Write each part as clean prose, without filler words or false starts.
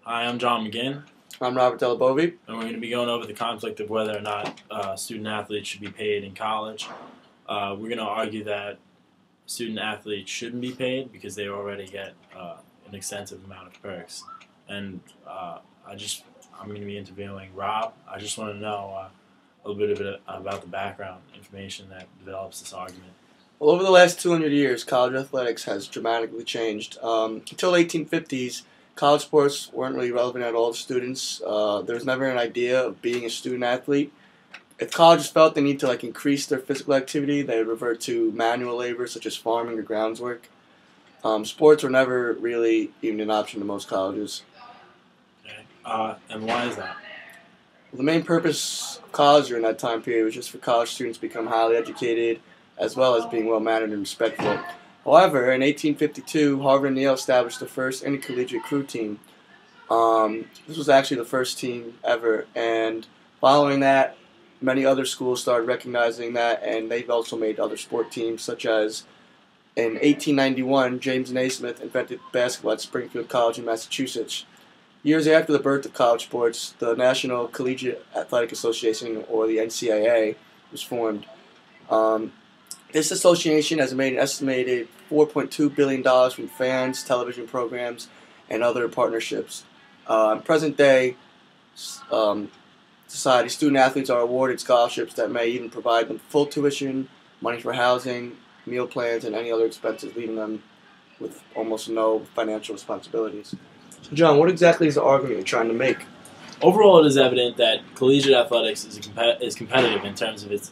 Hi, I'm John McGinn, I'm Robert Delabovi. and we're going to be going over the conflict of whether or not student athletes should be paid in college. We're going to argue that student athletes shouldn't be paid because they already get an extensive amount of perks. And I'm going to be interviewing Rob. I just want to know a little bit of it about the background information that develops this argument. Well, over the last 200 years, college athletics has dramatically changed. Until the 1850s, college sports weren't really relevant at all to students. There was never an idea of being a student athlete. If colleges felt they need to increase their physical activity, they would revert to manual labor such as farming or grounds work. Sports were never really even an option to most colleges. Okay, and why is that? The main purpose of college during that time period was just for college students to become highly educated, as well as being well-mannered and respectful. However, in 1852, Harvard and Yale established the first intercollegiate crew team. This was actually the first team ever, and following that, many other schools started recognizing that, and they've also made other sport teams, such as in 1891, James Naismith invented basketball at Springfield College in Massachusetts. Years after the birth of college sports, the National Collegiate Athletic Association, or the NCAA, was formed. Um, this association has made an estimated $4.2 billion from fans, television programs, and other partnerships. In present day society, student athletes are awarded scholarships that may even provide them full tuition, money for housing, meal plans, and any other expenses, leaving them with almost no financial responsibilities. So, John, what exactly is the argument you're trying to make? Overall, it is evident that collegiate athletics is competitive in terms of its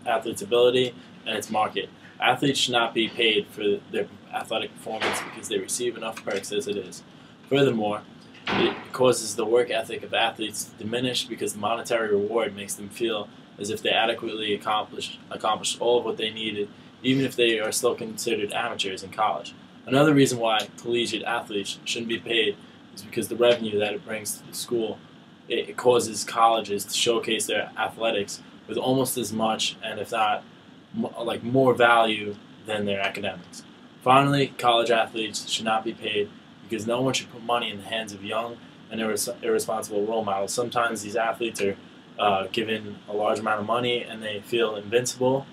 athletes' ability and its market. Athletes should not be paid for their athletic performance because they receive enough perks as it is. Furthermore, it causes the work ethic of athletes to diminish because the monetary reward makes them feel as if they adequately accomplished all of what they needed, even if they are still considered amateurs in college. Another reason why collegiate athletes shouldn't be paid is because the revenue that it brings to the school, it causes colleges to showcase their athletics with almost as much, and if not more value than their academics. Finally, college athletes should not be paid because no one should put money in the hands of young and irresponsible role models. Sometimes these athletes are given a large amount of money and they feel invincible,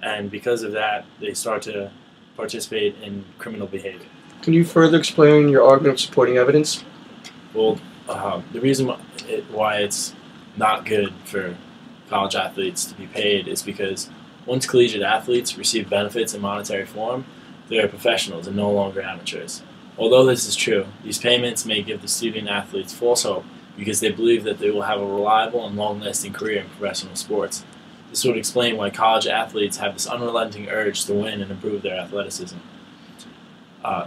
and because of that, they start to participate in criminal behavior. Can you further explain your argument of supporting evidence? Well, the reason why it's not good for college athletes to be paid is because once collegiate athletes receive benefits in monetary form, they are professionals and no longer amateurs. Although this is true, these payments may give the student athletes false hope because they believe that they will have a reliable and long-lasting career in professional sports. This would explain why college athletes have this unrelenting urge to win and improve their athleticism.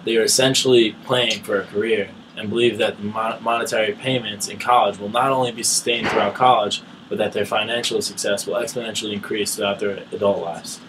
They are essentially playing for a career and believe that the monetary payments in college will not only be sustained throughout college, but that their financial success will exponentially increase throughout their adult lives.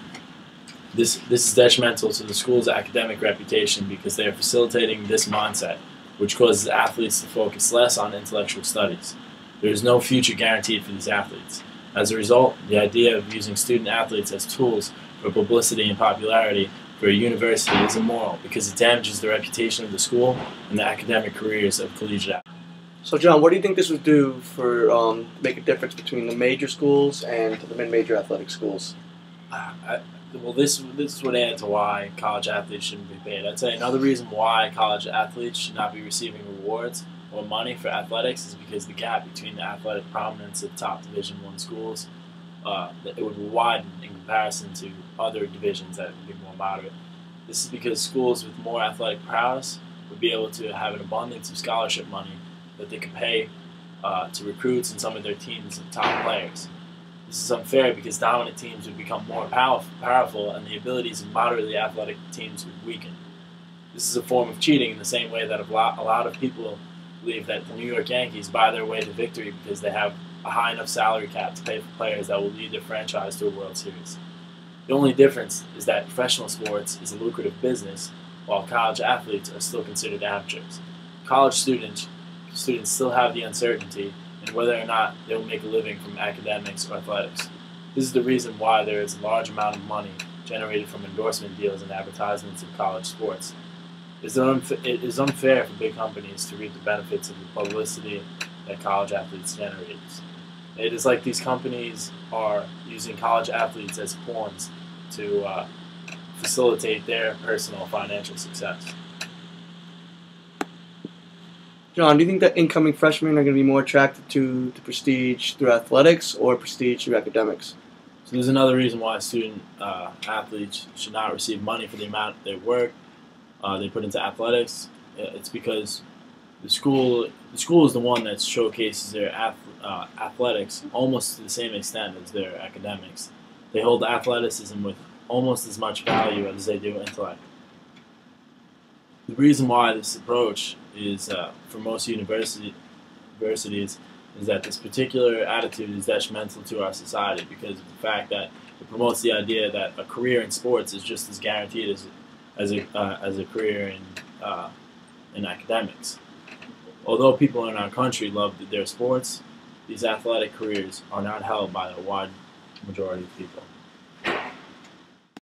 This is detrimental to the school's academic reputation because they are facilitating this mindset, which causes athletes to focus less on intellectual studies. There is no future guaranteed for these athletes. As a result, the idea of using student athletes as tools for publicity and popularity for a university is immoral because it damages the reputation of the school and the academic careers of collegiate athletes. So, John, what do you think this would do for make a difference between the major schools and the mid-major athletic schools? This would add to why college athletes shouldn't be paid. I'd say another reason why college athletes should not be receiving rewards or money for athletics is because the gap between the athletic prominence of top Division I schools it would widen in comparison to other divisions that would be more moderate. This is because schools with more athletic prowess would be able to have an abundance of scholarship money that they could pay to recruits and some of their teams of top players. This is unfair because dominant teams would become more powerful and the abilities of moderately athletic teams would weaken. This is a form of cheating in the same way that a lot of people believe that the New York Yankees buy their way to victory because they have a high enough salary cap to pay for players that will lead their franchise to a World Series. The only difference is that professional sports is a lucrative business, while college athletes are still considered amateurs. College students still have the uncertainty in whether or not they will make a living from academics or athletics. This is the reason why there is a large amount of money generated from endorsement deals and advertisements of college sports. it is unfair for big companies to reap the benefits of the publicity that college athletes generate. It is like these companies are using college athletes as pawns to facilitate their personal financial success. John, do you think that incoming freshmen are going to be more attracted to the prestige through athletics or prestige through academics? So there's another reason why student athletes should not receive money for the amount of their work they put into athletics. It's because the school is the one that showcases their athletics almost to the same extent as their academics. They hold athleticism with almost as much value as they do intellect. The reason why this approach is, for most universities, is that this particular attitude is detrimental to our society because of the fact that it promotes the idea that a career in sports is just as guaranteed as a career in academics. Although people in our country love their sports, these athletic careers are not held by a wide majority of people.